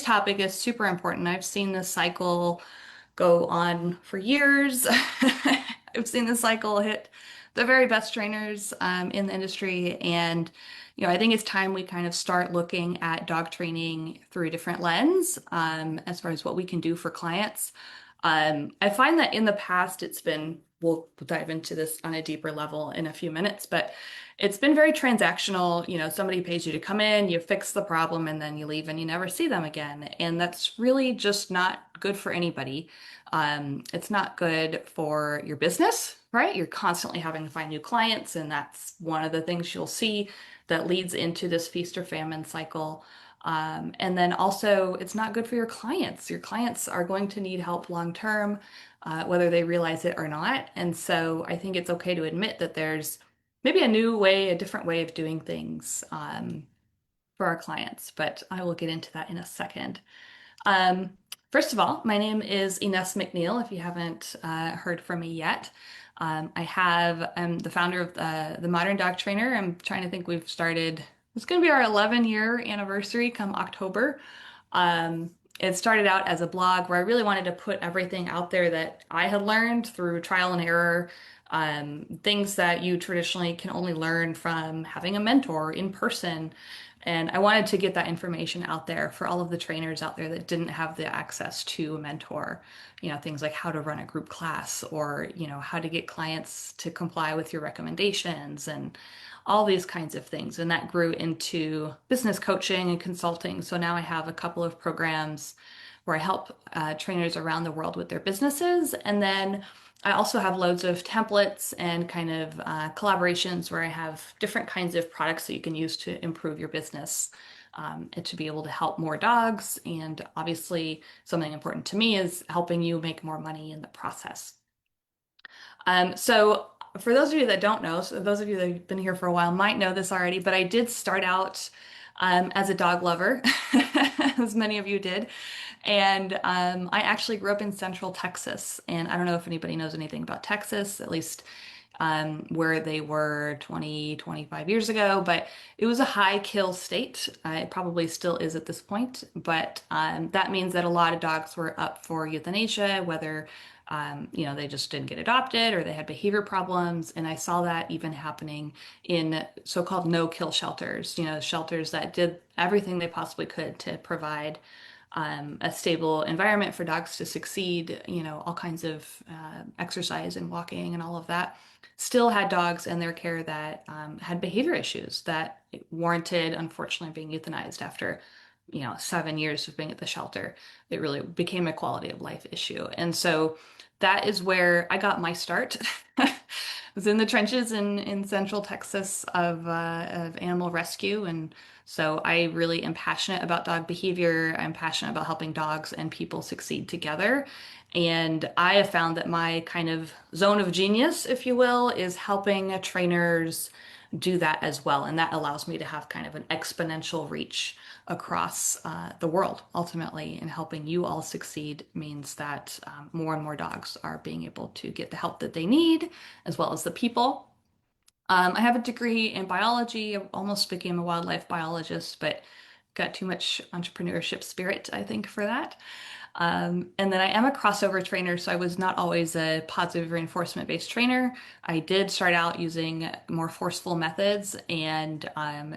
topic is super important. I've seen this cycle go on for years. I've seen this cycle hit the very best trainers in the industry. And, I think it's time we kind of start looking at dog training through a different lens as far as what we can do for clients. I find that in the past, we'll dive into this on a deeper level in a few minutes, but it's been very transactional. Somebody pays you to come in, you fix the problem, and then you leave and you never see them again. And that's really just not good for anybody. It's not good for your business, right? You're constantly having to find new clients, and that's one of the things you'll see that leads into this feast or famine cycle. And then also, it's not good for your clients. Your clients are going to need help long term, whether they realize it or not. And so I think it's okay to admit that there's maybe a new way, a different way of doing things for our clients. But I will get into that in a second. Um, First of all, my name is Ines McNeil, if you haven't heard from me yet. I'm the founder of the Modern Dog Trainer. I'm trying to think it's going to be our 11-year anniversary come October. It started out as a blog where I really wanted to put everything out there that I had learned through trial and error, things that you traditionally can only learn from having a mentor in person. And I wanted to get that information out there for all of the trainers out there that didn't have the access to a mentor. Things like how to run a group class or, how to get clients to comply with your recommendations and all these kinds of things. And that grew into business coaching and consulting. So now I have a couple of programs where I help trainers around the world with their businesses. And then I also have loads of templates and kind of collaborations where I have different kinds of products that you can use to improve your business and to be able to help more dogs. And obviously, something important to me is helping you make more money in the process. So for those of you that don't know, so those of you that have been here for a while might know this already, but I did start out as a dog lover, as many of you did. And I actually grew up in Central Texas. And I don't know if anybody knows anything about Texas, at least where they were 20, 25 years ago, but it was a high kill state. It probably still is at this point, but that means that a lot of dogs were up for euthanasia, whether they just didn't get adopted or they had behavior problems. And I saw that even happening in so-called no-kill shelters, shelters that did everything they possibly could to provide a stable environment for dogs to succeed, all kinds of exercise and walking and all of that. Still had dogs in their care that had behavior issues that warranted, unfortunately, being euthanized after, 7 years of being at the shelter. It really became a quality of life issue. And so that is where I got my start. I was in the trenches in Central Texas of animal rescue. And so I really am passionate about dog behavior. I'm passionate about helping dogs and people succeed together. And I have found that my kind of zone of genius, if you will, is helping trainers do that as well. And that allows me to have kind of an exponential reach across the world ultimately. And helping you all succeed means that more and more dogs are being able to get the help that they need, as well as the people. I have a degree in biology. I almost became a wildlife biologist, but got too much entrepreneurship spirit, I think, for that. And then I am a crossover trainer, so I was not always a positive reinforcement-based trainer. I did start out using more forceful methods, and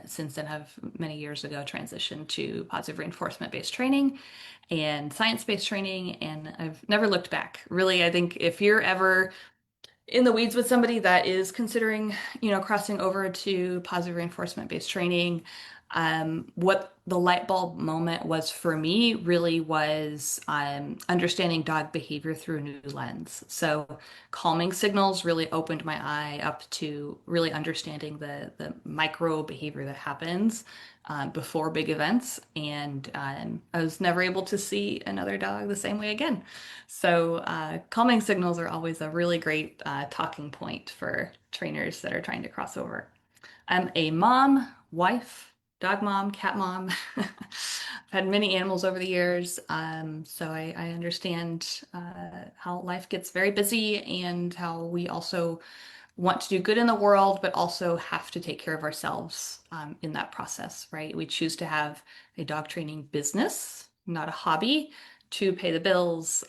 since then have many years ago transitioned to positive reinforcement-based training and science-based training, and I've never looked back. Really, I think if you're ever in the weeds with somebody that is considering, crossing over to positive reinforcement based training, what the light bulb moment was for me really was understanding dog behavior through a new lens. So calming signals really opened my eye up to really understanding the micro behavior that happens before big events. And I was never able to see another dog the same way again. So calming signals are always a really great talking point for trainers that are trying to cross over. I'm a mom, wife, dog mom, cat mom. I've had many animals over the years, so I understand how life gets very busy and how we also want to do good in the world, but also have to take care of ourselves in that process, right? We choose to have a dog training business not a hobby, to pay the bills.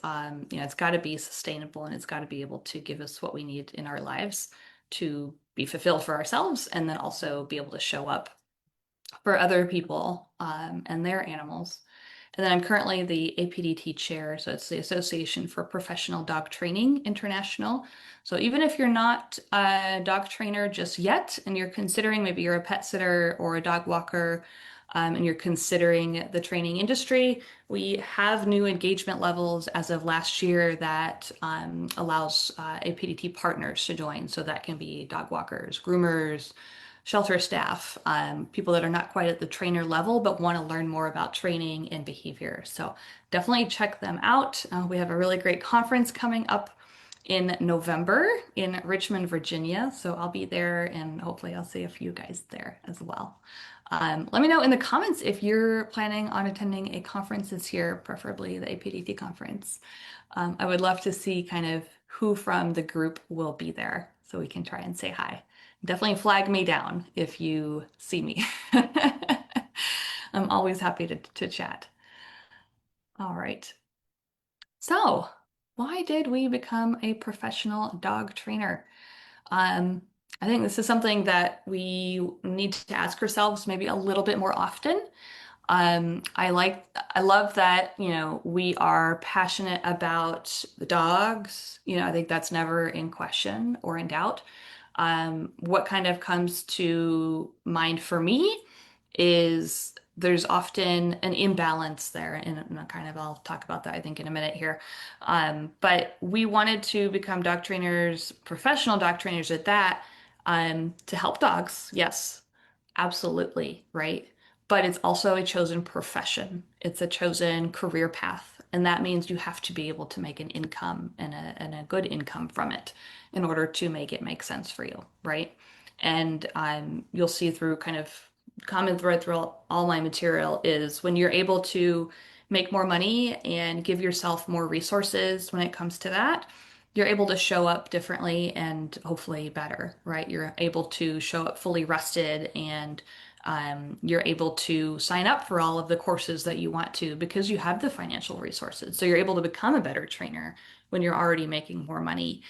It's got to be sustainable and it's got to be able to give us what we need in our lives to be fulfilled for ourselves and then also be able to show up for other people and their animals. And then I'm currently the APDT chair, so it's the Association for Professional Dog Training International. So even if you're not a dog trainer just yet, and you're considering maybe you're a pet sitter or a dog walker, and you're considering the training industry, we have new engagement levels as of last year that allows APDT partners to join. So that can be dog walkers, groomers, shelter staff, people that are not quite at the trainer level but want to learn more about training and behavior. So definitely check them out. We have a really great conference coming up in November in Richmond, Virginia. So I'll be there and hopefully I'll see a few guys there as well. Let me know in the comments if you're planning on attending a conference this year, preferably the APDT conference. I would love to see kind of who from the group will be there so we can try and say hi. Definitely flag me down if you see me. I'm always happy to chat. All right. So, why did we become a professional dog trainer? Um, I think this is something that we need to ask ourselves maybe a little bit more often. I love that, we are passionate about the dogs. I think that's never in question or in doubt. What kind of comes to mind for me is there's often an imbalance there, and kind of I'll talk about that I think in a minute here. But we wanted to become dog trainers, professional dog trainers at that, to help dogs. Yes, absolutely, right? But it's also a chosen profession. It's a chosen career path. And that means you have to be able to make an income and a good income from it in order to make it make sense for you, right? And you'll see through kind of common thread through all my material is when you're able to make more money and give yourself more resources when it comes to that, you're able to show up differently and hopefully better, right? You're able to show up fully rested and you're able to sign up for all of the courses that you want to because you have the financial resources. So you're able to become a better trainer when you're already making more money.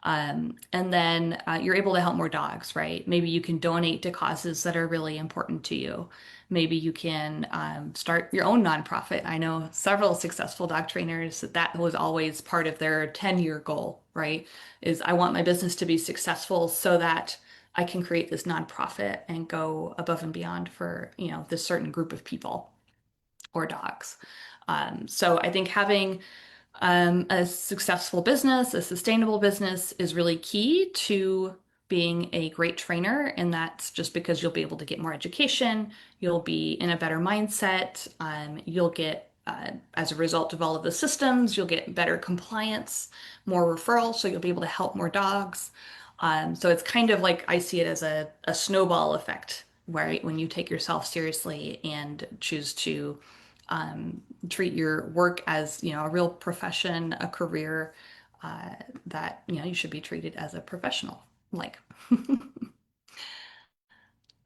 And then you're able to help more dogs, right? Maybe you can donate to causes that are really important to you. Maybe you can start your own nonprofit. I know several successful dog trainers that was always part of their 10-year goal, right? Is I want my business to be successful so that I can create this nonprofit and go above and beyond for, this certain group of people or dogs. So I think having a successful business, a sustainable business is really key to being a great trainer. And that's just because you'll be able to get more education, you'll be in a better mindset, you'll get, as a result of all of the systems, you'll get better compliance, more referrals, so you'll be able to help more dogs. So it's kind of like I see it as a snowball effect, right? When you take yourself seriously and choose to treat your work as, a real profession, a career, that, you should be treated as a professional, like.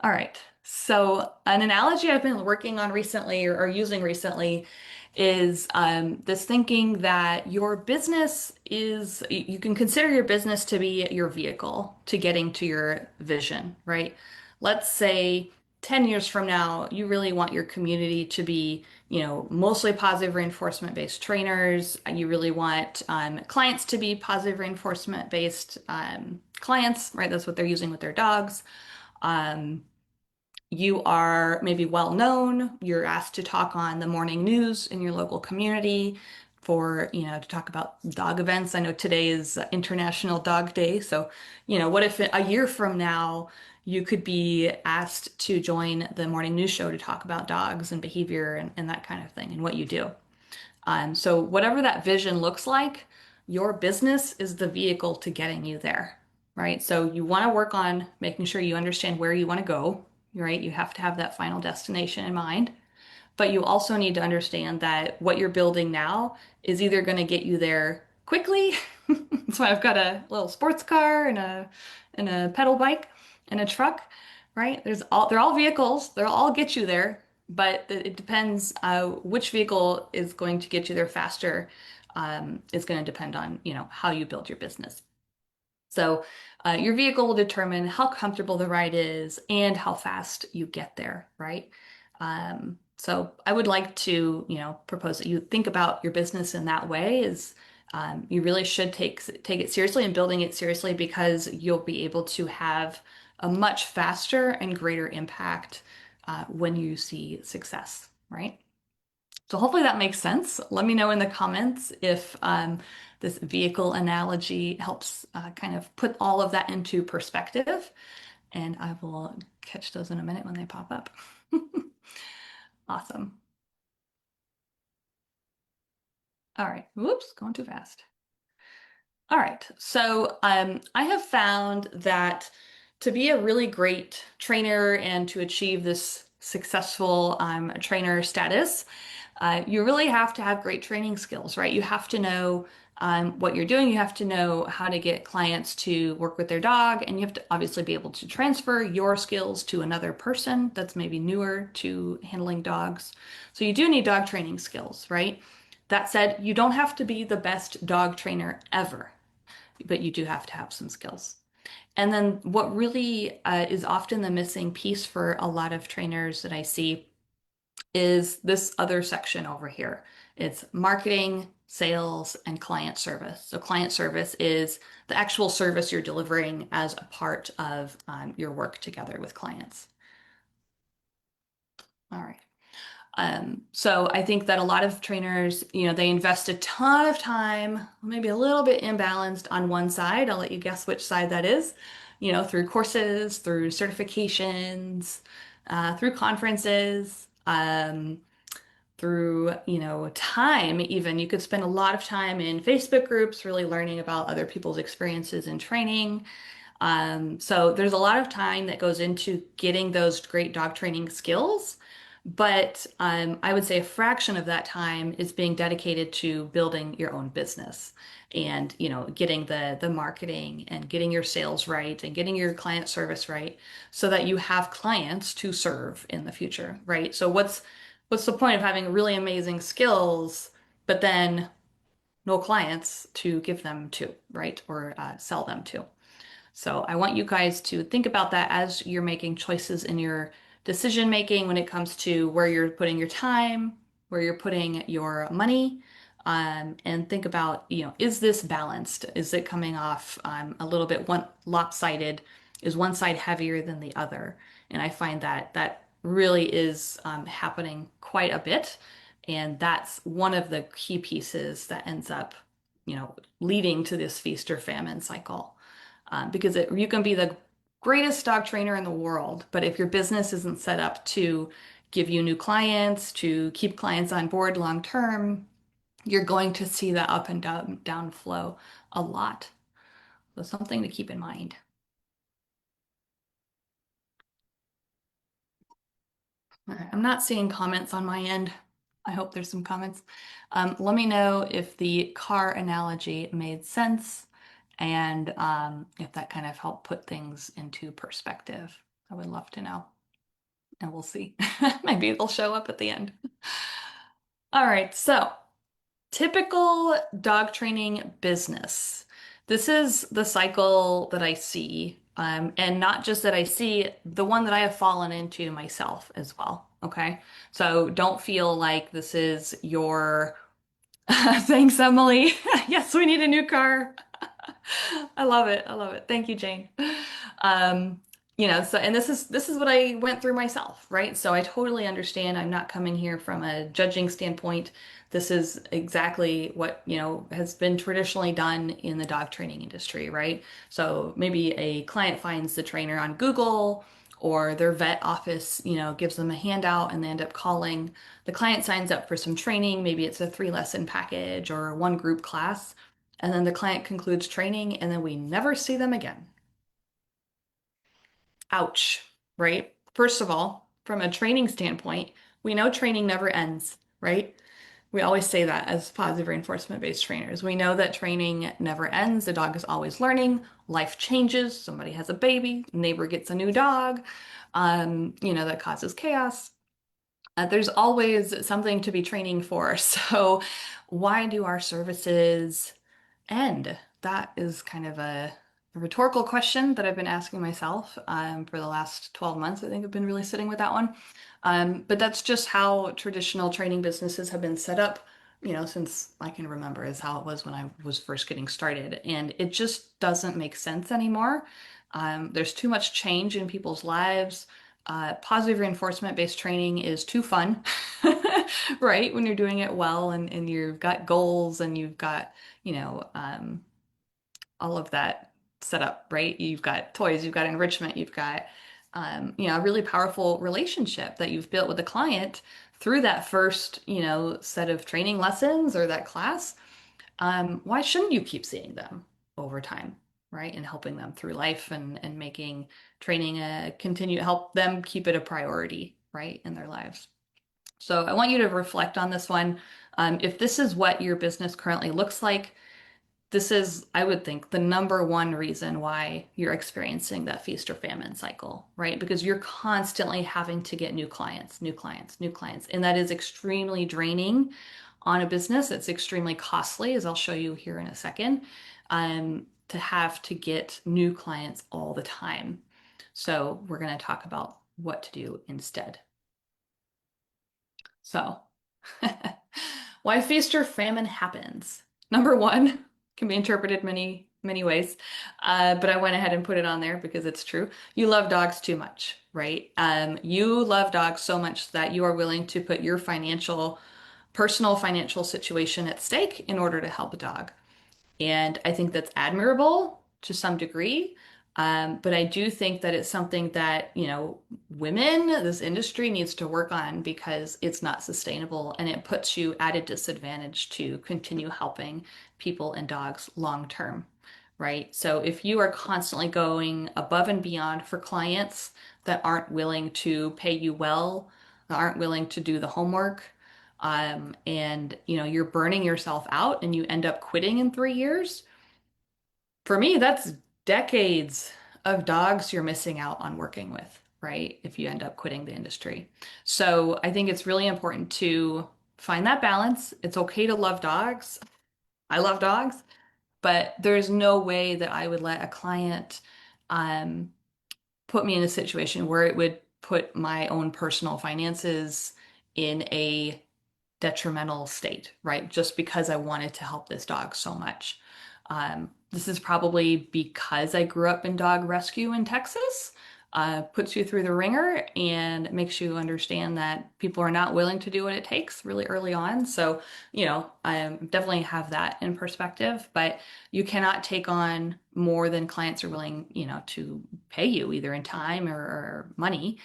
All right. So an analogy I've been working on recently or using recently is this thinking that your business is, you can consider your business to be your vehicle to getting to your vision, right? Let's say 10 years from now, you really want your community to be, mostly positive reinforcement based trainers. You really want clients to be positive reinforcement based clients, right? That's what they're using with their dogs. Um, you are maybe well known. You're asked to talk on the morning news in your local community for, to talk about dog events. I know today is International Dog Day. So, what if a year from now you could be asked to join the morning news show to talk about dogs and behavior and that kind of thing and what you do? So whatever that vision looks like, your business is the vehicle to getting you there, right? So you want to work on making sure you understand where you want to go, right? You have to have that final destination in mind, but you also need to understand that what you're building now is either going to get you there quickly. So I've got a little sports car and a pedal bike and a truck, right? They're all vehicles. They'll all get you there. but it depends which vehicle is going to get you there faster. Is going to depend on, how you build your business. So your vehicle will determine how comfortable the ride is and how fast you get there, right? So I would like to, propose that you think about your business in that way is you really should take it seriously and building it seriously because you'll be able to have a much faster and greater impact when you see success, right? So hopefully that makes sense. Let me know in the comments if this vehicle analogy helps kind of put all of that into perspective, and I will catch those in a minute when they pop up. Awesome. All right. Whoops, going too fast. All right. So I have found that to be a really great trainer and to achieve this successful trainer status, you really have to have great training skills, right? You have to know what you're doing. You have to know how to get clients to work with their dog, and you have to obviously be able to transfer your skills to another person that's maybe newer to handling dogs. So you do need dog training skills, right? That said, you don't have to be the best dog trainer ever, but you do have to have some skills. And then what really is often the missing piece for a lot of trainers that I see is this other section over here. It's marketing, sales, and client service. So client service is the actual service you're delivering as a part of your work together with clients. All right. So I think that a lot of trainers, they invest a ton of time, maybe a little bit imbalanced on one side. I'll let you guess which side that is, through courses, through certifications, through conferences, through, time even. You could spend a lot of time in Facebook groups really learning about other people's experiences in training. So there's a lot of time that goes into getting those great dog training skills, but I would say a fraction of that time is being dedicated to building your own business and getting the marketing and getting your sales right and getting your client service right so that you have clients to serve in the future, right? So what's the point of having really amazing skills, but then no clients to give them to, right? Or sell them to. So I want you guys to think about that as you're making choices in your decision making when it comes to where you're putting your time, where you're putting your money, and think about, is this balanced? Is it coming off a little bit one lopsided? Is one side heavier than the other? And I find that that really is happening quite a bit. And that's one of the key pieces that ends up, leading to this feast or famine cycle because you can be the greatest dog trainer in the world, but if your business isn't set up to give you new clients, to keep clients on board long term, you're going to see that up and down flow a lot. So something to keep in mind. All right, I'm not seeing comments on my end. I hope there's some comments. Let me know if the car analogy made sense and if that kind of helped put things into perspective. I would love to know. And we'll see. Maybe they'll show up at the end. All right, so typical dog training business. This is the cycle that I see, and not just that I see, the one that I have fallen into myself as well. Okay, so don't feel like this is your thanks, Emily. Yes, we need a new car. I love it. I love it. Thank you, Jane. Um, so and this is what I went through myself, right? So I totally understand. I'm not coming here from a judging standpoint. This is exactly what, has been traditionally done in the dog training industry, right? So maybe a client finds the trainer on Google or their vet office, gives them a handout and they end up calling. The client signs up for some training. Maybe it's a 3 lesson package or one group class. And then the client concludes training and then we never see them again. Ouch, right? First of all, from a training standpoint, we know training never ends, right? We always say that as positive reinforcement based trainers. We know that training never ends. The dog is always learning. Life changes. Somebody has a baby, neighbor gets a new dog, that causes chaos. There's always something to be training for. So, why do our services end? That is kind of a rhetorical question that I've been asking myself for the last 12 months. I think I've been really sitting with that one. But that's just how traditional training businesses have been set up, since I can remember, is how it was when I was first getting started. And it just doesn't make sense anymore. There's too much change in people's lives. Positive reinforcement-based training is too fun, right? When you're doing it well and you've got goals and you've got, all of that set up, right? You've got toys, you've got enrichment, you've got, a really powerful relationship that you've built with the client through that first, set of training lessons or that class. Why shouldn't you keep seeing them over time, right? And helping them through life and making training continue, help them keep it a priority, right, in their lives. So I want you to reflect on this one. If this is what your business currently looks like, this is, I would think, the number one reason why you're experiencing that feast or famine cycle, right? Because you're constantly having to get new clients, new clients, new clients. And that is extremely draining on a business. It's extremely costly, as I'll show you here in a second, to have to get new clients all the time. So we're going to talk about what to do instead. So, why feast or famine happens. Number one can be interpreted many, many ways, but I went ahead and put it on there because it's true. You love dogs too much, right? You love dogs so much that you are willing to put your personal financial situation at stake in order to help a dog. And I think that's admirable to some degree. But I do think that it's something that, women, this industry needs to work on because it's not sustainable and it puts you at a disadvantage to continue helping people and dogs long term, right? So if you are constantly going above and beyond for clients that aren't willing to pay you well, that aren't willing to do the homework, and you're burning yourself out and you end up quitting in 3 years, for me that's decades of dogs you're missing out on working with, right, if you end up quitting the industry. So I think it's really important to find that balance. It's okay to love dogs. I love dogs, but there's no way that I would let a client um, put me in a situation where it would put my own personal finances in a detrimental state, right? Just because I wanted to help this dog so much. This is probably because I grew up in dog rescue in Texas. Puts you through the ringer and makes you understand that people are not willing to do what it takes really early on. So, I definitely have that in perspective, but you cannot take on more than clients are willing, to pay you either in time or money,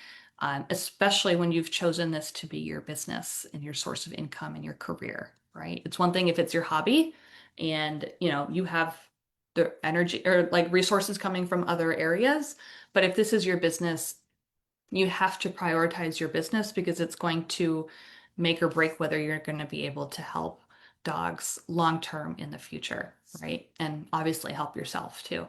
especially when you've chosen this to be your business and your source of income and your career, right? It's one thing if it's your hobby and, you have the energy or like resources coming from other areas. But if this is your business, you have to prioritize your business because it's going to make or break whether you're going to be able to help dogs long term in the future, right? And obviously help yourself too.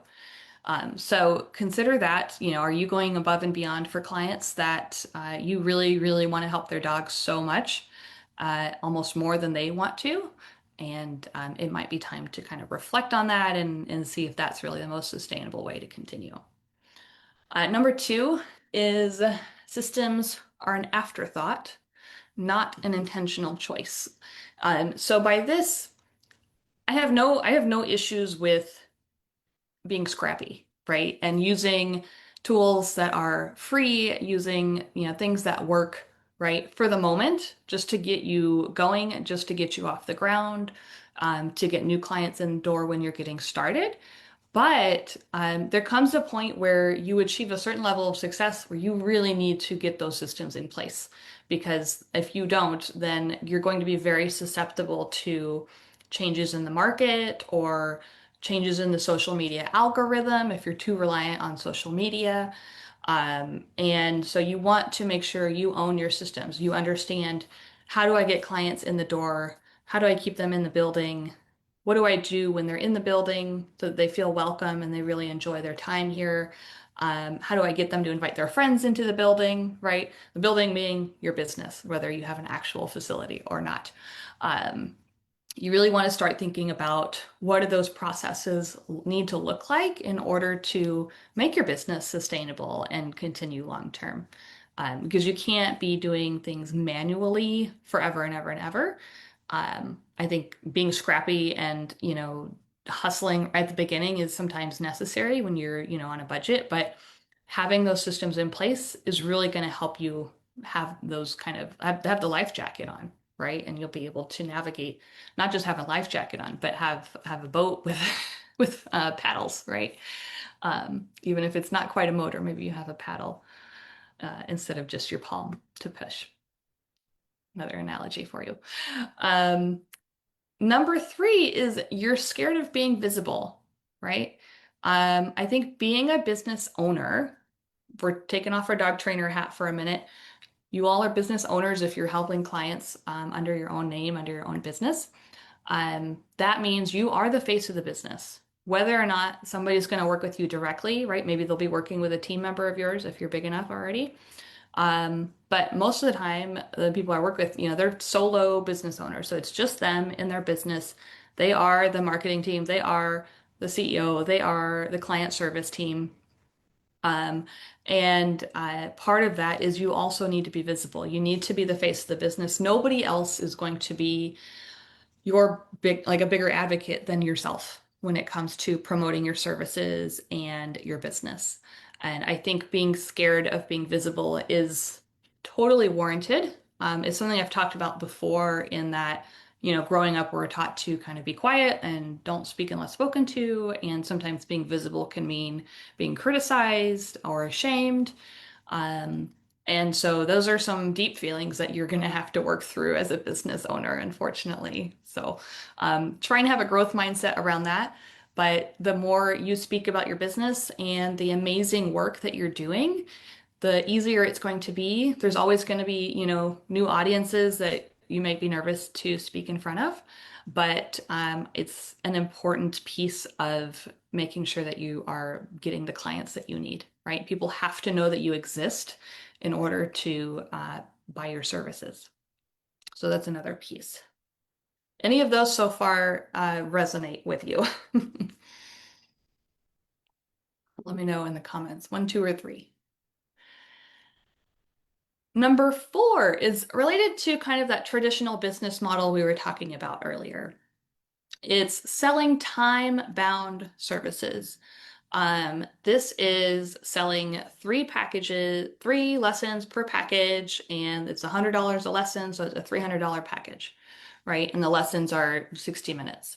So consider that, are you going above and beyond for clients that you really, really want to help their dogs so much, almost more than they want to? And it might be time to kind of reflect on that and see if that's really the most sustainable way to continue. Number two is systems are an afterthought, not an intentional choice. So by this, I have no issues with being scrappy, right? And using tools that are free, using, things that work, right, for the moment, just to get you going, just to get you off the ground, to get new clients in the door when you're getting started. But there comes a point where you achieve a certain level of success where you really need to get those systems in place. Because if you don't, then you're going to be very susceptible to changes in the market or changes in the social media algorithm if you're too reliant on social media. And so you want to make sure you own your systems. You understand, how do I get clients in the door? How do I keep them in the building? What do I do when they're in the building so that they feel welcome and they really enjoy their time here? How do I get them to invite their friends into the building, right? The building being your business, whether you have an actual facility or not. Um, you really want to start thinking about what do those processes need to look like in order to make your business sustainable and continue long term. Because you can't be doing things manually forever and ever and ever. I think being scrappy and, hustling at the beginning is sometimes necessary when you're, on a budget, but having those systems in place is really going to help you have those kind of have the life jacket on, right? And you'll be able to navigate, not just have a life jacket on, but have a boat with with paddles, right? Even if it's not quite a motor, maybe you have a paddle instead of just your palm to push. Another analogy for you. Um, Number three is you're scared of being visible, right? I think being a business owner, we're taking off our dog trainer hat for a minute. You all are business owners if you're helping clients under your own name, under your own business. That means you are the face of the business. Whether or not somebody's going to work with you directly, right? Maybe they'll be working with a team member of yours if you're big enough already. But most of the time, the people I work with, they're solo business owners. So it's just them in their business. They are the marketing team, they are the CEO, they are the client service team. Um, and part of that is you also need to be visible. You need to be the face of the business. Nobody else is going to be you're like a bigger advocate than yourself when it comes to promoting your services and your business. And I think being scared of being visible is totally warranted. It's something I've talked about before in that, growing up, we're taught to kind of be quiet and don't speak unless spoken to. And sometimes being visible can mean being criticized or ashamed. Um, and so those are some deep feelings that you're going to have to work through as a business owner, unfortunately. So try and have a growth mindset around that. But the more you speak about your business and the amazing work that you're doing, the easier it's going to be. There's always going to be, new audiences that you might be nervous to speak in front of, but it's an important piece of making sure that you are getting the clients that you need, right? People have to know that you exist in order to buy your services. So that's another piece. Any of those so far resonate with you? Let me know in the comments, one, two, or three. Number four is related to kind of that traditional business model we were talking about earlier. It's selling time-bound services. This is selling three packages, three lessons per package, and it's $100 a lesson, so it's a $300 package, right? And the lessons are 60 minutes.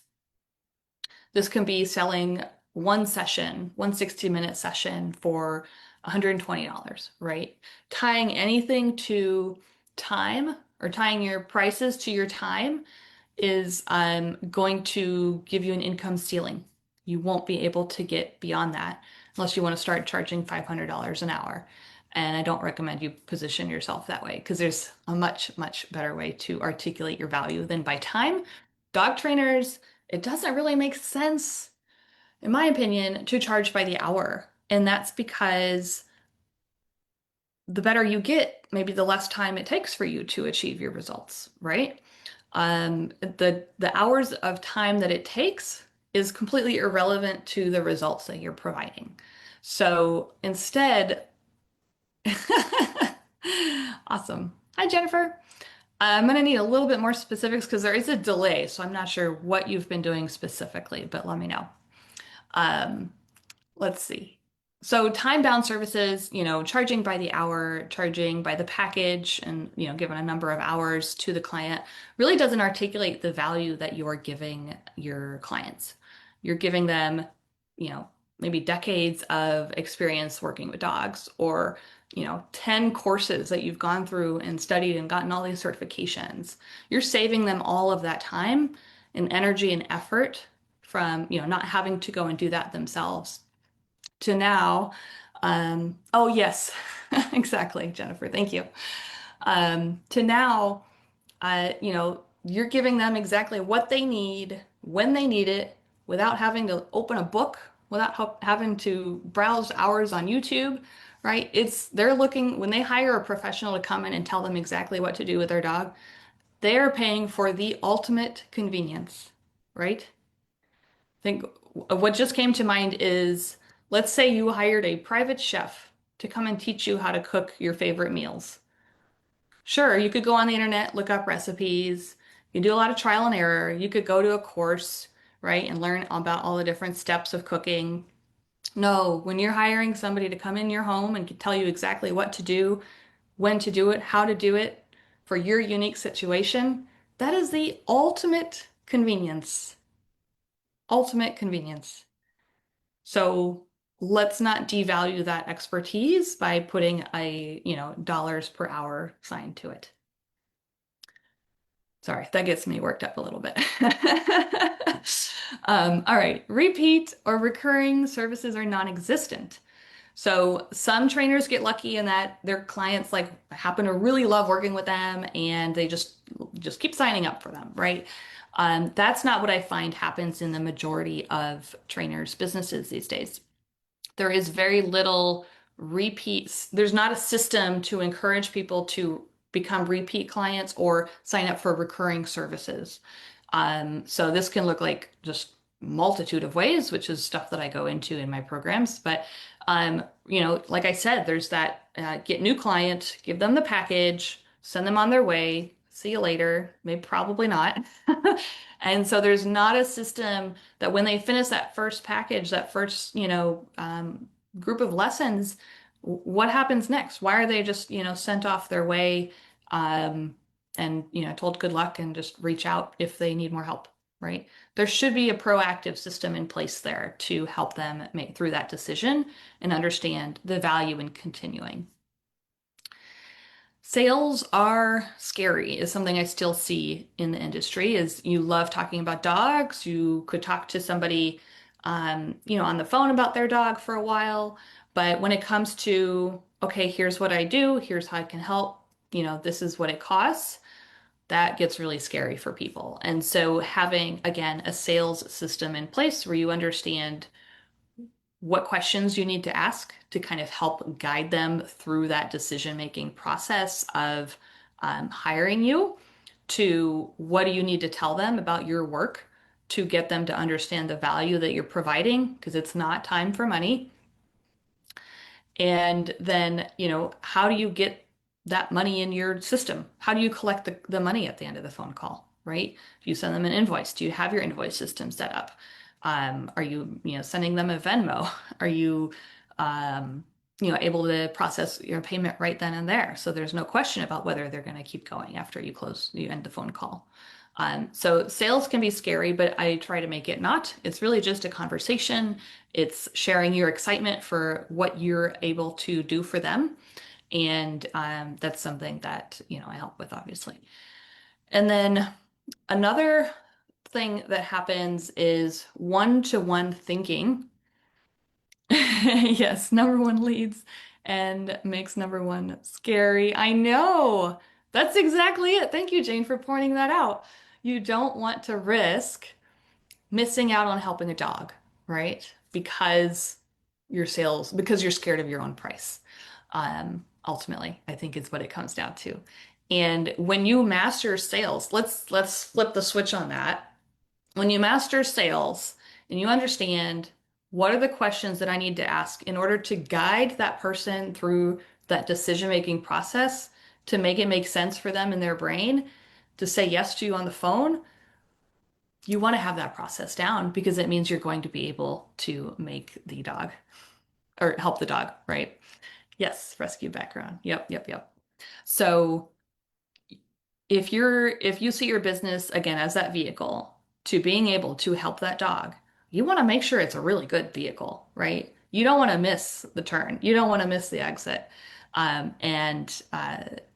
This can be selling one session, one 60-minute session for $120, right? Tying anything to time or tying your prices to your time is going to give you an income ceiling. You won't be able to get beyond that unless you want to start charging $500 an hour. And I don't recommend you position yourself that way because there's a much, much better way to articulate your value than by time. Dog trainers, it doesn't really make sense, in my opinion, to charge by the hour. And that's because the better you get, maybe the less time it takes for you to achieve your results, right? The hours of time that it takes is completely irrelevant to the results that you're providing. So instead, awesome. Hi, Jennifer. I'm going to need a little bit more specifics because there is a delay, so I'm not sure what you've been doing specifically, but let me know. Um, let's see. So time-bound services, charging by the hour, charging by the package, and, given a number of hours to the client really doesn't articulate the value that you're giving your clients. You're giving them, maybe decades of experience working with dogs or, 10 courses that you've gone through and studied and gotten all these certifications. You're saving them all of that time and energy and effort from, not having to go and do that themselves to now, oh yes, exactly, Jennifer, thank you. To now, you're giving them exactly what they need, when they need it, without having to open a book, without having to browse hours on YouTube, right? They're looking when they hire a professional to come in and tell them exactly what to do with their dog, they're paying for the ultimate convenience, right? Think what just came to mind is let's say you hired a private chef to come and teach you how to cook your favorite meals. Sure, you could go on the internet, look up recipes. You can do a lot of trial and error. You could go to a course, right, and learn about all the different steps of cooking. No, when you're hiring somebody to come in your home and can tell you exactly what to do, when to do it, how to do it for your unique situation, that is the ultimate convenience. Ultimate convenience. So let's not devalue that expertise by putting a, dollars per hour sign to it. Sorry, that gets me worked up a little bit. All right, repeat or recurring services are non-existent. So some trainers get lucky in that their clients like happen to really love working with them and they just keep signing up for them, right? That's not what I find happens in the majority of trainers' businesses these days. There is very little repeats. There's not a system to encourage people to become repeat clients or sign up for recurring services. So this can look like just multitude of ways, which is stuff that I go into in my programs. But like I said, there's that get new client, give them the package, send them on their way, see you later. Maybe probably not. And so there's not a system that when they finish that first package, that first, group of lessons, what happens next? Why are they just, sent off their way, um, and, told good luck and just reach out if they need more help, right? There should be a proactive system in place there to help them make through that decision and understand the value in continuing. Sales are scary is something I still see in the industry is you love talking about dogs. You could talk to somebody, on the phone about their dog for a while. But when it comes to, okay, here's what I do, here's how I can help, this is what it costs, that gets really scary for people. And so having, again, a sales system in place where you understand what questions you need to ask to kind of help guide them through that decision-making process of hiring you to what do you need to tell them about your work to get them to understand the value that you're providing because it's not time for money. And then, how do you get that money in your system? How do you collect the money at the end of the phone call, right? Do you send them an invoice? Do you have your invoice system set up? Are you, sending them a Venmo? Are you, able to process your payment right then and there? So there's no question about whether they're going to keep going after you end the phone call. So sales can be scary, but I try to make it not. It's really just a conversation. It's sharing your excitement for what you're able to do for them. And that's something that, I help with, obviously. And then another thing that happens is one-to-one thinking. Yes, number one leads and makes number one scary. I know. That's exactly it. Thank you, Jane, for pointing that out. You don't want to risk missing out on helping a dog, right? Because you're scared of your own price. Ultimately, I think is what it comes down to. And when you master sales, let's flip the switch on that. When you master sales and you understand what are the questions that I need to ask in order to guide that person through that decision-making process to make it make sense for them in their brain to say yes to you on the phone, you want to have that process down because it means you're going to be able to make the dog or help the dog, right? Yes, rescue background. Yep, yep, yep. So if you see your business again as that vehicle to being able to help that dog, you want to make sure it's a really good vehicle, right? You don't want to miss the turn. You don't want to miss the exit, and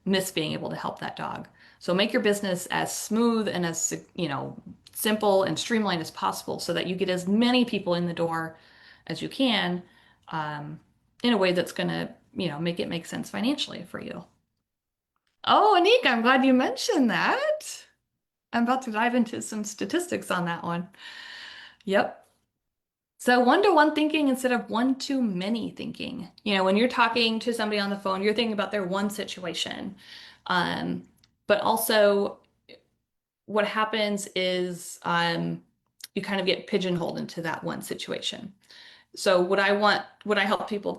miss being able to help that dog. So make your business as smooth and as, simple and streamlined as possible so that you get as many people in the door as you can, um, in a way that's going to, make it make sense financially for you. Oh, Anik, I'm glad you mentioned that. I'm about to dive into some statistics on that one. Yep. So one-to-one thinking instead of one-to-many thinking. When you're talking to somebody on the phone, you're thinking about their one situation. Um, but also what happens is you kind of get pigeonholed into that one situation. So what I help people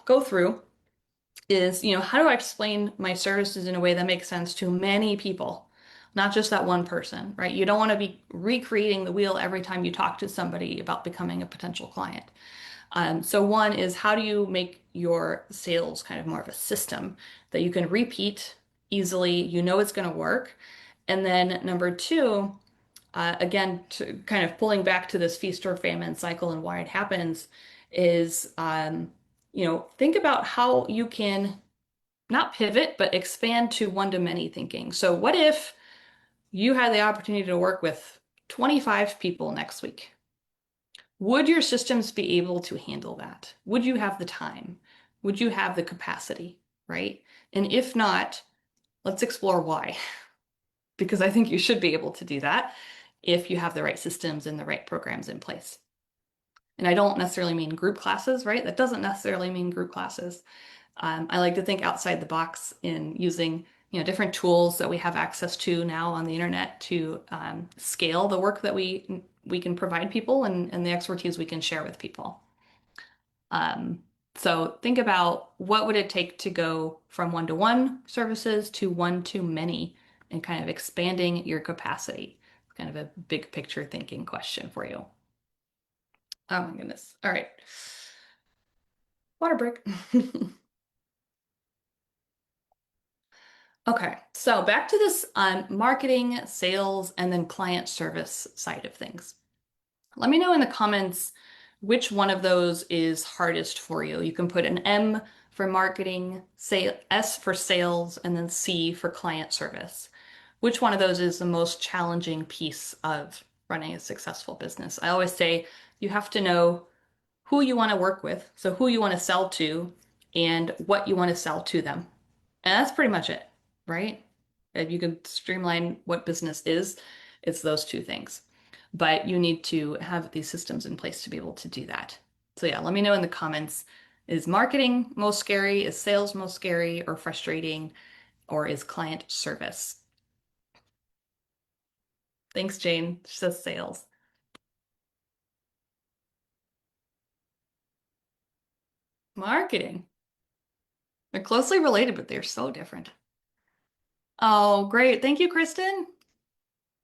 go through is, how do I explain my services in a way that makes sense to many people, not just that one person, right? You don't want to be recreating the wheel every time you talk to somebody about becoming a potential client. So one is how do you make your sales kind of more of a system that you can repeat easily, it's going to work. And then number two, again, to kind of pulling back to this feast or famine cycle and why it happens is, think about how you can not pivot, but expand to one-to-many thinking. So what if you had the opportunity to work with 25 people next week? Would your systems be able to handle that? Would you have the time? Would you have the capacity, right? And if not, let's explore why, because I think you should be able to do that if you have the right systems and the right programs in place. And I don't necessarily mean group classes, right? That doesn't necessarily mean group classes. I like to think outside the box in using, different tools that we have access to now on the internet to scale the work that we can provide people and the expertise we can share with people. Um, so think about what would it take to go from one-to-one services to one-to-many and kind of expanding your capacity. It's kind of a big picture thinking question for you. Oh my goodness. All right. Water break. Okay, so back to this marketing, sales, and then client service side of things. Let me know in the comments which one of those is hardest for you. You can put an M for marketing, say S for sales, and then C for client service. Which one of those is the most challenging piece of running a successful business? I always say you have to know who you want to work with, so who you want to sell to, and what you want to sell to them. And that's pretty much it, right? If you can streamline what business is, it's those two things. But you need to have these systems in place to be able to do that. So yeah, let me know in the comments, is marketing most scary? Is sales most scary or frustrating? Or is client service? Thanks, Jane. She says sales. Marketing. They're closely related, but they're so different. Oh, great. Thank you, Kristen.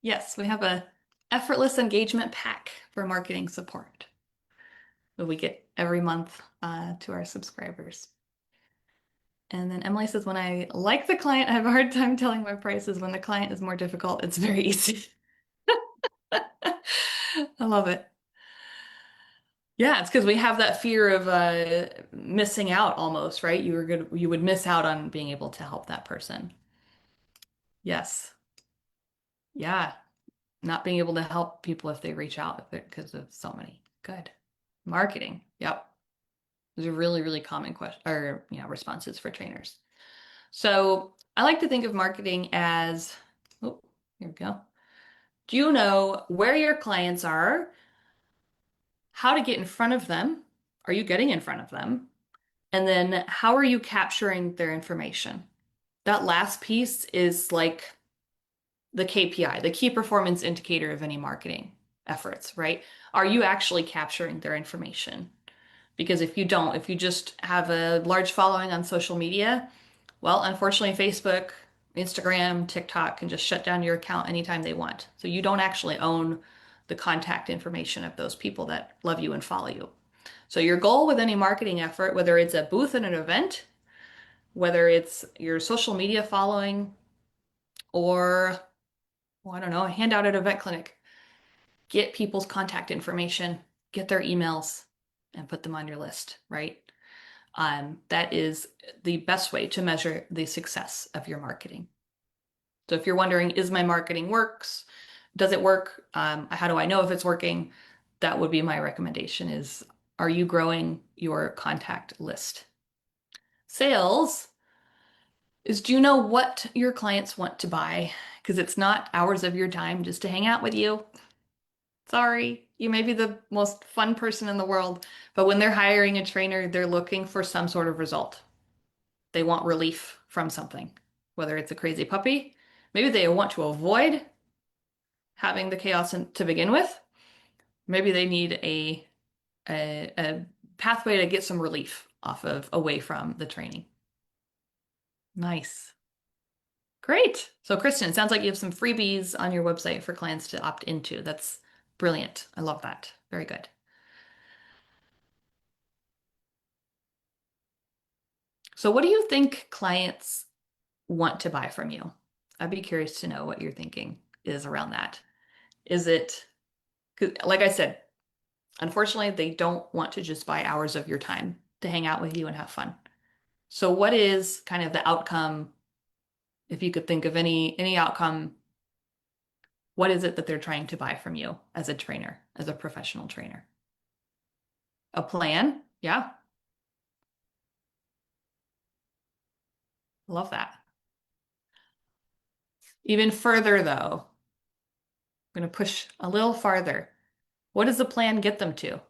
Yes, we have a effortless engagement pack for marketing support that we get every month to our subscribers. And then Emily says, when I like the client, I have a hard time telling my prices. When the client is more difficult, it's very easy. I love it. Yeah, it's because we have that fear of missing out almost, right? You would miss out on being able to help that person. Yes. Yeah. Not being able to help people if they reach out because of so many. Good. Marketing. Yep. Those are really, really common questions or responses for trainers. So I like to think of marketing as, oh, here we go. Do you know where your clients are, how to get in front of them? Are you getting in front of them? And then how are you capturing their information? That last piece is like the KPI, the key performance indicator of any marketing efforts, right? Are you actually capturing their information? Because if you don't, if you just have a large following on social media, well, unfortunately, Facebook, Instagram, TikTok can just shut down your account anytime they want. So you don't actually own the contact information of those people that love you and follow you. So your goal with any marketing effort, whether it's a booth at an event, whether it's your social media following, or, well, I don't know, a handout at a vet clinic, get people's contact information, get their emails, and put them on your list, right? That is the best way to measure the success of your marketing. So if you're wondering, is my marketing works? Does it work? How do I know if it's working? That would be my recommendation is, are you growing your contact list? Sales is, do you know what your clients want to buy? Because it's not hours of your time just to hang out with you. Sorry, you may be the most fun person in the world, but when they're hiring a trainer, they're looking for some sort of result. They want relief from something, whether it's a crazy puppy, maybe they want to avoid having the chaos to begin with. Maybe they need a pathway to get some relief off of away from the training. Nice. Great. So, Kristen, it sounds like you have some freebies on your website for clients to opt into. That's brilliant. I love that. Very good. So, what do you think clients want to buy from you? I'd be curious to know what your thinking is around that. Is it, 'cause like I said, unfortunately, they don't want to just buy hours of your time to hang out with you and have fun. So, what is kind of the outcome, if you could think of any outcome, what is it that they're trying to buy from you as a trainer, as a professional trainer? A plan? Yeah, love that. Even further though, I'm going to push a little farther. What does the plan get them to?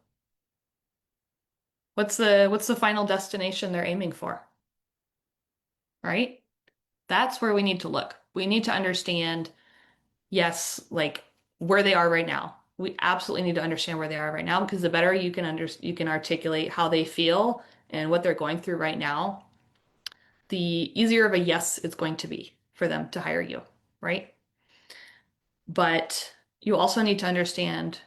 What's the final destination they're aiming for, right? That's where we need to look. We need to understand, yes, like where they are right now. We absolutely need to understand where they are right now because the better you can articulate how they feel and what they're going through right now, the easier of a yes it's going to be for them to hire you, right? But you also need to understand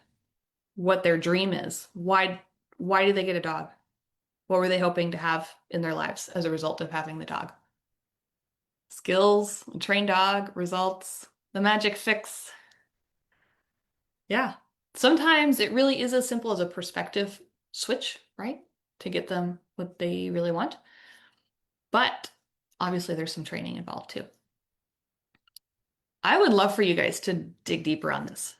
what their dream is. Why did they get a dog? What were they hoping to have in their lives as a result of having the dog? Skills, trained dog, results, the magic fix. Yeah. Sometimes it really is as simple as a perspective switch, right? To get them what they really want. But obviously, there's some training involved too. I would love for you guys to dig deeper on this.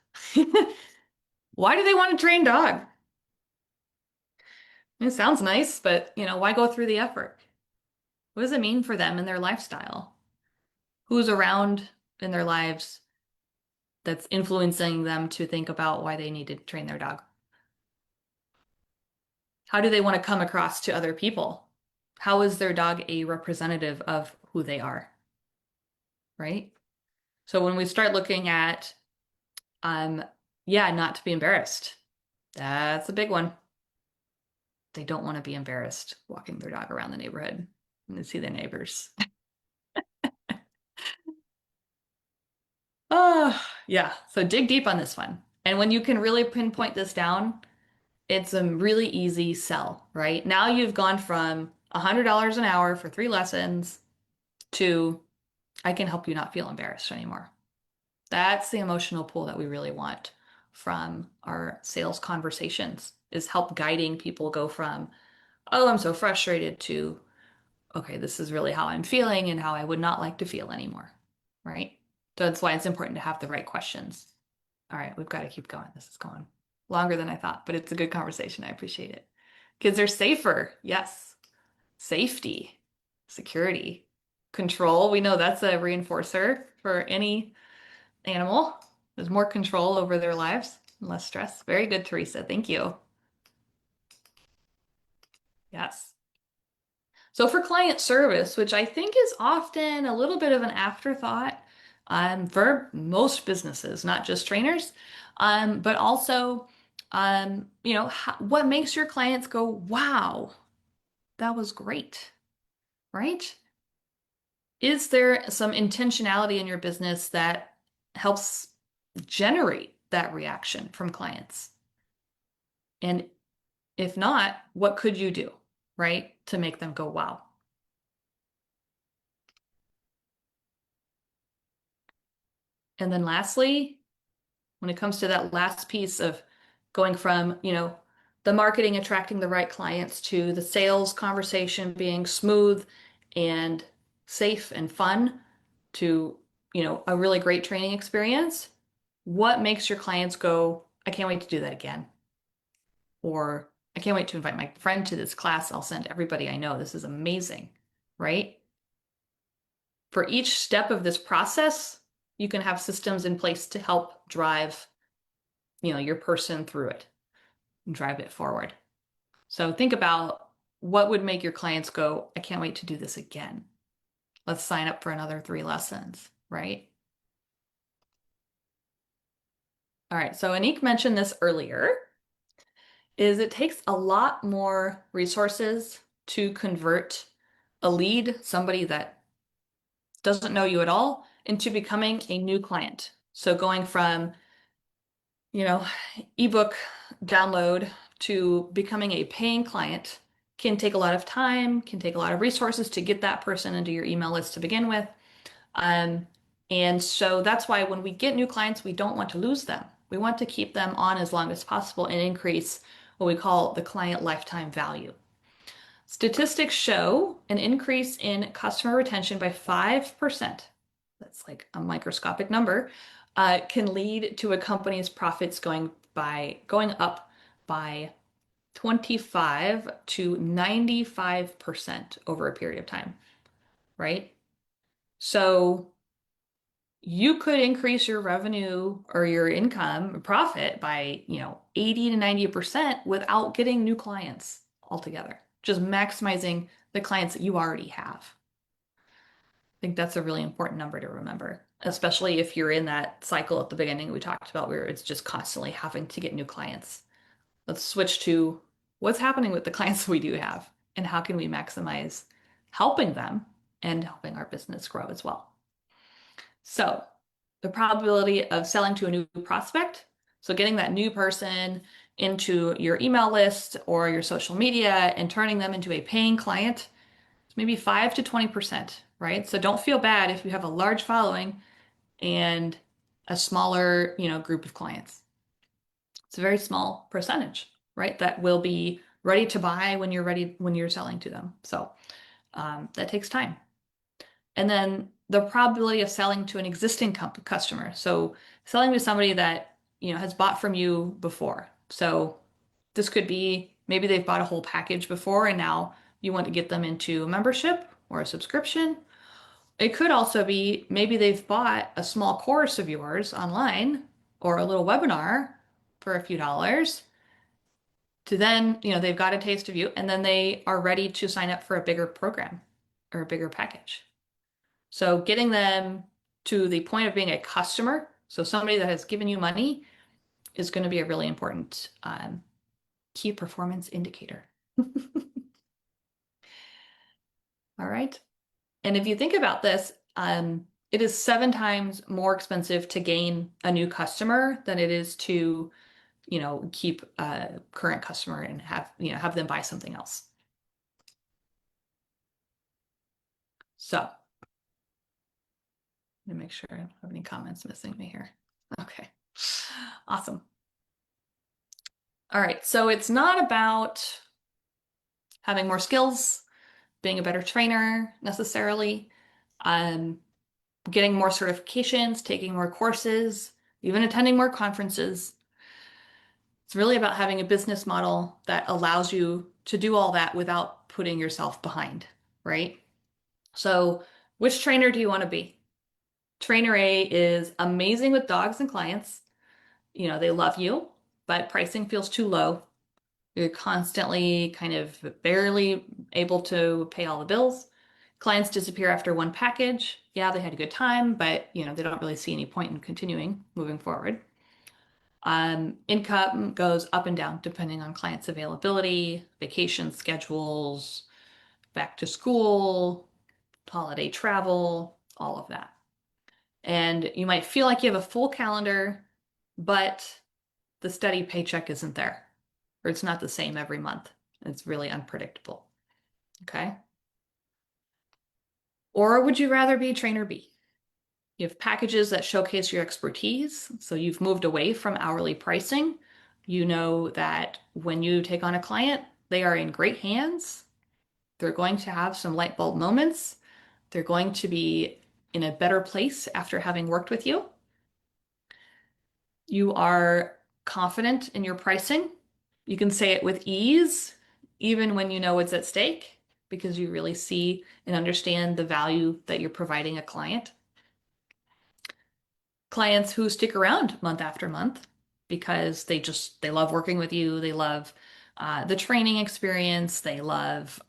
Why do they want a trained dog? It sounds nice, but why go through the effort? What does it mean for them in their lifestyle? Who's around in their lives that's influencing them to think about why they need to train their dog? How do they want to come across to other people? How is their dog a representative of who they are, right? So when we start looking at, um, yeah, not to be embarrassed, that's a big one. They don't want to be embarrassed walking their dog around the neighborhood and see their neighbors. Oh, yeah. So dig deep on this one. And when you can really pinpoint this down, it's a really easy sell, right? Now you've gone from $100 an hour for 3 lessons to I can help you not feel embarrassed anymore. That's the emotional pull that we really want from our sales conversations is help guiding people go from, oh, I'm so frustrated to, okay, this is really how I'm feeling and how I would not like to feel anymore, right? So that's why it's important to have the right questions. All right, we've got to keep going. This is going longer than I thought, but it's a good conversation. I appreciate it. Kids are safer. Yes. Safety, security, control. We know that's a reinforcer for any animal. There's more control over their lives, less stress. Very good, Teresa. Thank you. Yes. So for client service, which I think is often a little bit of an afterthought for most businesses, not just trainers, but also, what makes your clients go, wow, that was great, right? Is there some intentionality in your business that helps generate that reaction from clients? And if not, what could you do, right, to make them go, wow? And then lastly, when it comes to that last piece of going from, the marketing attracting the right clients to the sales conversation being smooth and safe and fun to, a really great training experience, what makes your clients go, I can't wait to do that again? Or I can't wait to invite my friend to this class. I'll send everybody I know. This is amazing, right? For each step of this process, you can have systems in place to help drive your person through it and drive it forward. So think about what would make your clients go, I can't wait to do this again. Let's sign up for another 3 lessons, right? All right, so Anik mentioned this earlier, is it takes a lot more resources to convert a lead, somebody that doesn't know you at all, into becoming a new client. So going from, you know, ebook download to becoming a paying client can take a lot of time, can take a lot of resources to get that person into your email list to begin with. Um, and so that's why when we get new clients, we don't want to lose them. We want to keep them on as long as possible and increase what we call the client lifetime value. Statistics show an increase in customer retention by 5%. That's like a microscopic number, can lead to a company's profits going up by 25 to 95% over a period of time, right? So you could increase your revenue or your income profit by, 80 to 90% without getting new clients altogether. Just maximizing the clients that you already have. I think that's a really important number to remember, especially if you're in that cycle at the beginning we talked about where it's just constantly having to get new clients. Let's switch to what's happening with the clients we do have and how can we maximize helping them and helping our business grow as well. So, the probability of selling to a new prospect, so getting that new person into your email list or your social media and turning them into a paying client, is maybe 5 to 20%, right? So don't feel bad if you have a large following and a smaller, group of clients. It's a very small percentage, right? That will be ready to buy when you're selling to them. So that takes time. And then the probability of selling to an existing customer. So selling to somebody that, has bought from you before. So this could be maybe they've bought a whole package before and now you want to get them into a membership or a subscription. It could also be maybe they've bought a small course of yours online or a little webinar for a few dollars to then, they've got a taste of you and then they are ready to sign up for a bigger program or a bigger package. So getting them to the point of being a customer, so somebody that has given you money, is going to be a really important key performance indicator. All right. And if you think about this, it is 7 times more expensive to gain a new customer than it is to, keep a current customer and have them buy something else. So let me make sure I don't have any comments missing me here. Okay. Awesome. All right. So it's not about having more skills, being a better trainer necessarily, um, getting more certifications, taking more courses, even attending more conferences. It's really about having a business model that allows you to do all that without putting yourself behind, right? So, which trainer do you want to be? Trainer A is amazing with dogs and clients. They love you, but pricing feels too low. You're constantly kind of barely able to pay all the bills. Clients disappear after one package. Yeah, they had a good time, but they don't really see any point in continuing moving forward. Income goes up and down depending on clients' availability, vacation schedules, back to school, holiday travel, all of that. And you might feel like you have a full calendar, but the steady paycheck isn't there, or it's not the same every month. It's really unpredictable. Okay. Or would you rather be trainer B? You have packages that showcase your expertise. So you've moved away from hourly pricing. You know that when you take on a client, they are in great hands. They're going to have some light bulb moments. They're going to be in a better place after having worked with you. You are confident in your pricing. You can say it with ease, even when you know what's at stake, because you really see and understand the value that you're providing a client. Clients who stick around month after month, because they love working with you. They love the training experience. They love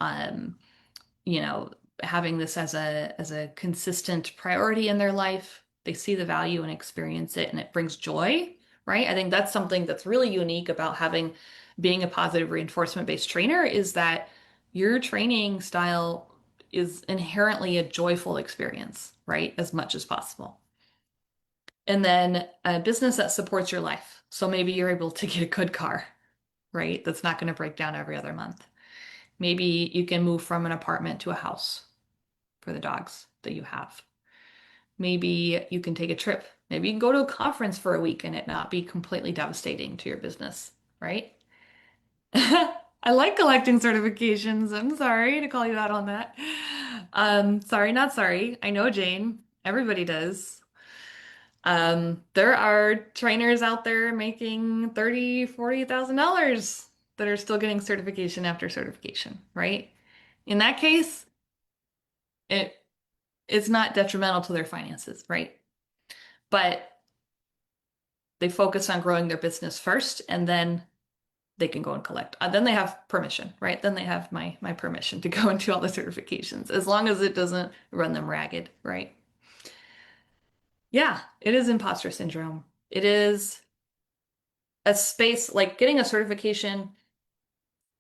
you know, having this as a consistent priority in their life. They see the value and experience it, and it brings joy, right? I think that's something that's really unique about having being a positive reinforcement-based trainer is that your training style is inherently a joyful experience, right? As much as possible. And then a business that supports your life. So maybe you're able to get a good car, right? That's not going to break down every other month. Maybe you can move from an apartment to a house for the dogs that you have. Maybe you can take a trip. Maybe you can go to a conference for a week and it not be completely devastating to your business, right? I like collecting certifications. I'm sorry to call you out on that. Sorry, not sorry. I know, Jane. Everybody does. There are trainers out there making 30, $40,000 that are still getting certification after certification, right? In that case, it it's not detrimental to their finances, right? But they focus on growing their business first, and then they can go and collect. Then they have permission, right? Then they have my permission to go and do all the certifications, as long as it doesn't run them ragged, right? Yeah, it is imposter syndrome. It is a space like getting a certification.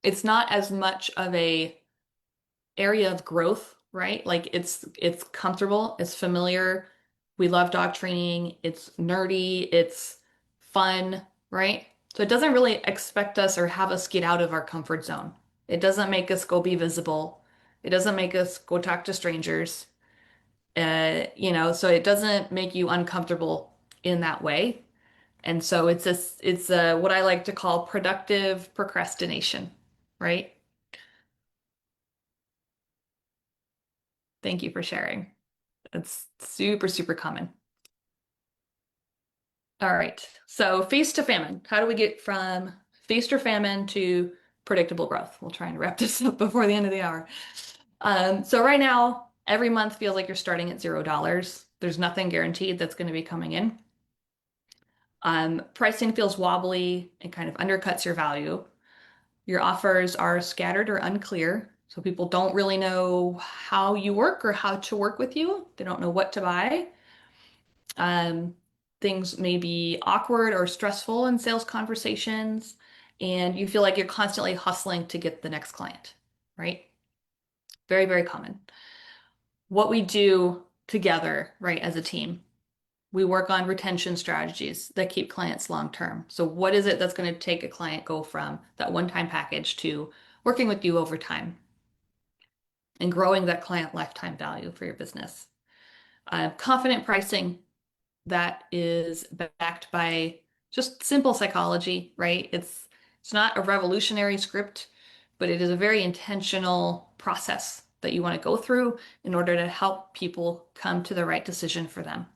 It's not as much of a area of growth, right? Like it's comfortable, it's familiar. We love dog training. It's nerdy, it's fun, right? So it doesn't really expect us or have us get out of our comfort zone. It doesn't make us go be visible. It doesn't make us go talk to strangers. So it doesn't make you uncomfortable in that way. And so it's a what I like to call productive procrastination, right? Thank you for sharing. It's super, super common. All right. So feast to famine. How do we get from feast or famine to predictable growth? We'll try and wrap this up before the end of the hour. So right now, every month feels like you're starting at $0. There's nothing guaranteed that's going to be coming in. Pricing feels wobbly and kind of undercuts your value. Your offers are scattered or unclear, so people don't really know how you work or how to work with you. They don't know what to buy. Um, Things may be awkward or stressful in sales conversations, and you feel like you're constantly hustling to get the next client, right? Very, very common. What we do together, right, as a team, we work on retention strategies that keep clients long term. So, what is it that's going to take a client go from that one-time package to working with you over time and growing that client lifetime value for your business? Confident pricing that is backed by just simple psychology, right? It's not a revolutionary script, but it is a very intentional process that you want to go through in order to help people come to the right decision for them.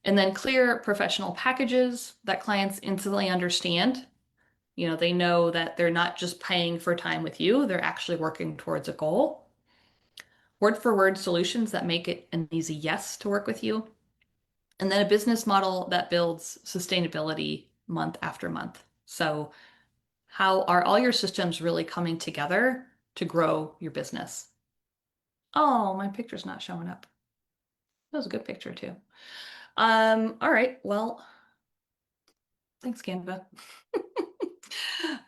And then clear professional packages that clients instantly understand. They know that they're not just paying for time with you, they're actually working towards a goal. Word for word solutions that make it an easy yes to work with you. And then a business model that builds sustainability month after month. So, how are all your systems really coming together to grow your business? Oh, my picture's not showing up. That was a good picture too. All right. Well, thanks, Canva.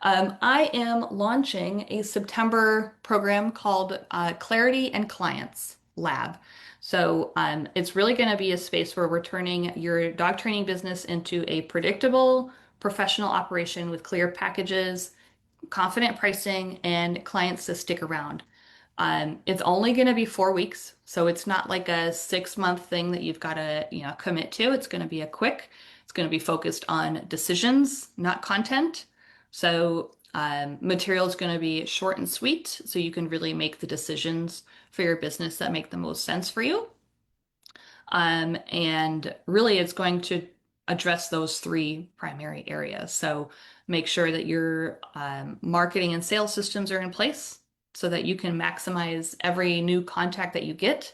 I am launching a September program called Clarity and Clients Lab. So it's really going to be a space where we're turning your dog training business into a predictable professional operation with clear packages, confident pricing, and clients to stick around. It's only going to be 4 weeks, so it's not like a 6 month thing that you've got to, commit to. It's going to be it's going to be focused on decisions, not content. So material is going to be short and sweet, so you can really make the decisions for your business that make the most sense for you. And really, it's going to address those three primary areas. So make sure that your marketing and sales systems are in place so that you can maximize every new contact that you get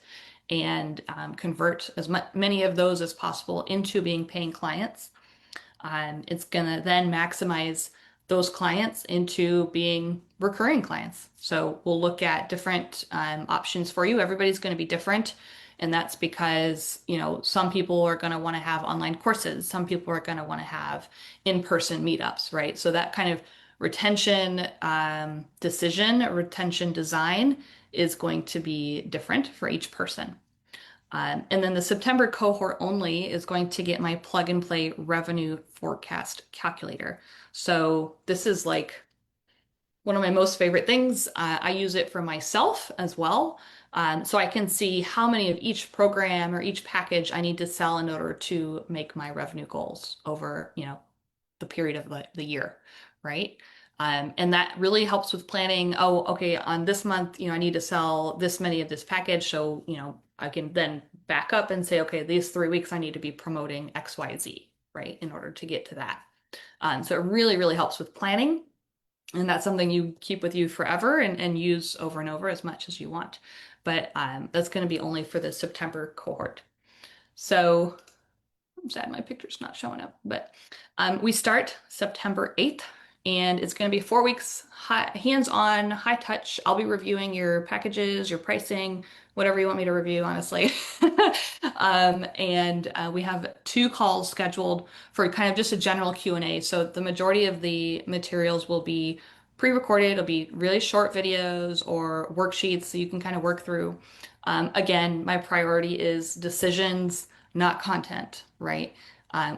and convert as many of those as possible into being paying clients. It's gonna then maximize those clients into being recurring clients. So we'll look at different options for you. Everybody's going to be different. And that's because, some people are going to want to have online courses. Some people are going to want to have in-person meetups, right? So that kind of retention retention design is going to be different for each person. And then the September cohort only is going to get my plug and play revenue forecast calculator. So this is like one of my most favorite things. I use it for myself as well. So I can see how many of each program or each package I need to sell in order to make my revenue goals over, the period of the year, right? And that really helps with planning. Oh, okay, on this month, I need to sell this many of this package. So, I can then back up and say, okay, these 3 weeks I need to be promoting XYZ, right, in order to get to that. So it really, really helps with planning. And that's something you keep with you forever and use over and over as much as you want. But that's going to be only for the September cohort. So I'm sad my picture's not showing up, but we start September 8th, and it's going to be 4 weeks hands-on, high touch. I'll be reviewing your packages, your pricing, whatever you want me to review, honestly. And we have 2 calls scheduled for kind of just a general Q&A. So the majority of the materials will be pre-recorded. It'll be really short videos or worksheets so you can kind of work through. Again, my priority is decisions, not content, right?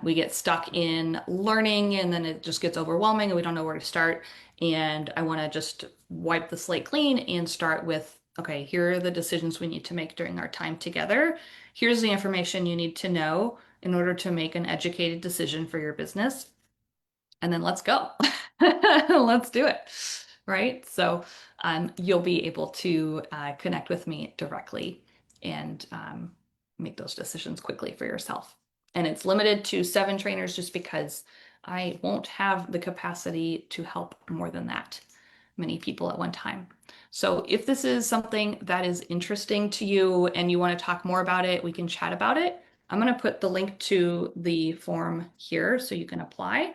We get stuck in learning and then it just gets overwhelming and we don't know where to start. And I want to just wipe the slate clean and start with, okay, here are the decisions we need to make during our time together. Here's the information you need to know in order to make an educated decision for your business. And then let's go. Let's do it. Right? So you'll be able to connect with me directly and make those decisions quickly for yourself. And it's limited to 7 trainers just because I won't have the capacity to help more than that many people at one time. So if this is something that is interesting to you and you want to talk more about it, we can chat about it. I'm going to put the link to the form here so you can apply.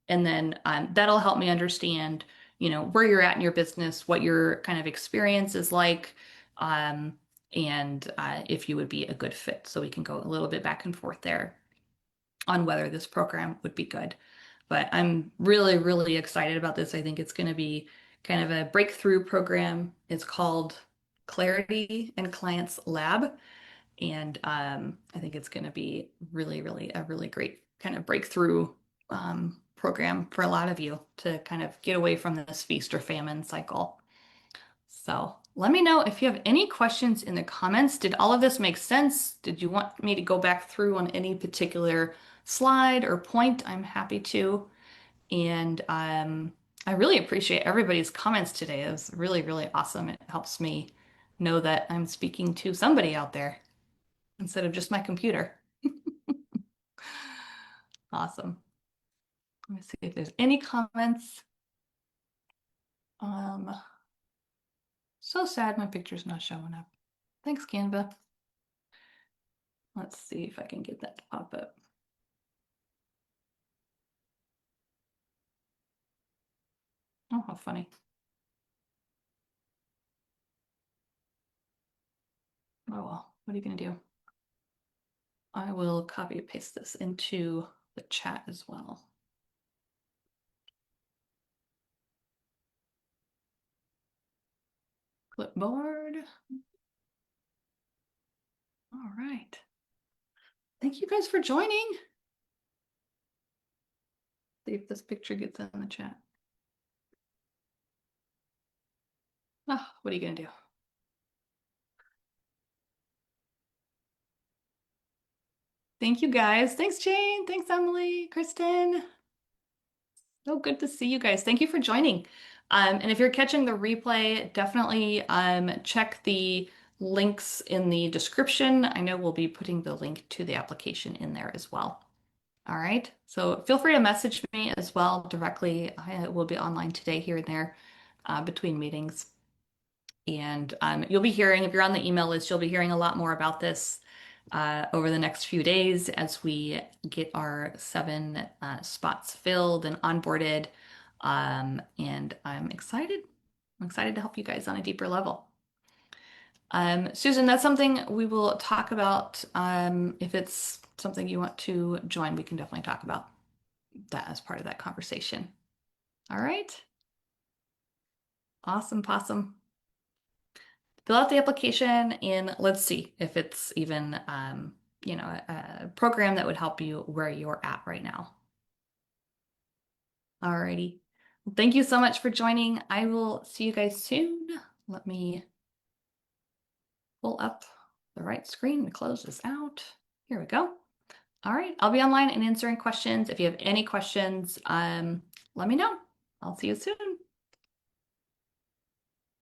And then that'll help me understand, where you're at in your business, what your kind of experience is like, um, and if you would be a good fit. So we can go a little bit back and forth there on whether this program would be good. But I'm really, really excited about this. I think it's going to be kind of a breakthrough program. It's called Clarity and Clients Lab. And I think it's going to be really, really a really great kind of breakthrough program for a lot of you to kind of get away from this feast or famine cycle. So let me know if you have any questions in the comments. Did all of this make sense? Did you want me to go back through on any particular slide or point? I'm happy to. And I really appreciate everybody's comments today. It was really, really awesome. It helps me know that I'm speaking to somebody out there instead of just my computer. Awesome. Let me see if there's any comments. Um, so sad my picture's not showing up. Thanks, Canva. Let's see if I can get that to pop up. Oh, how funny. Oh well, what are you gonna do? I will copy and paste this into the chat as well. Clipboard. All right. Thank you guys for joining. See if this picture gets in the chat. Oh, what are you gonna do? Thank you guys. Thanks, Jane. Thanks, Emily, Kristen. So good to see you guys. Thank you for joining. And if you're catching the replay, definitely check the links in the description. I know we'll be putting the link to the application in there as well. All right. So feel free to message me as well directly. I will be online today, here and there, between meetings. And you'll be hearing, if you're on the email list, you'll be hearing a lot more about this over the next few days as we get our 7 spots filled and onboarded. And I'm excited. I'm excited to help you guys on a deeper level. Susan, that's something we will talk about. If it's something you want to join, we can definitely talk about that as part of that conversation. All right. Awesome, possum. Fill out the application and let's see if it's even, a program that would help you where you're at right now. Alrighty. Well, thank you so much for joining. I will see you guys soon. Let me pull up the right screen to close this out. Here we go. All right. I'll be online and answering questions. If you have any questions, let me know. I'll see you soon.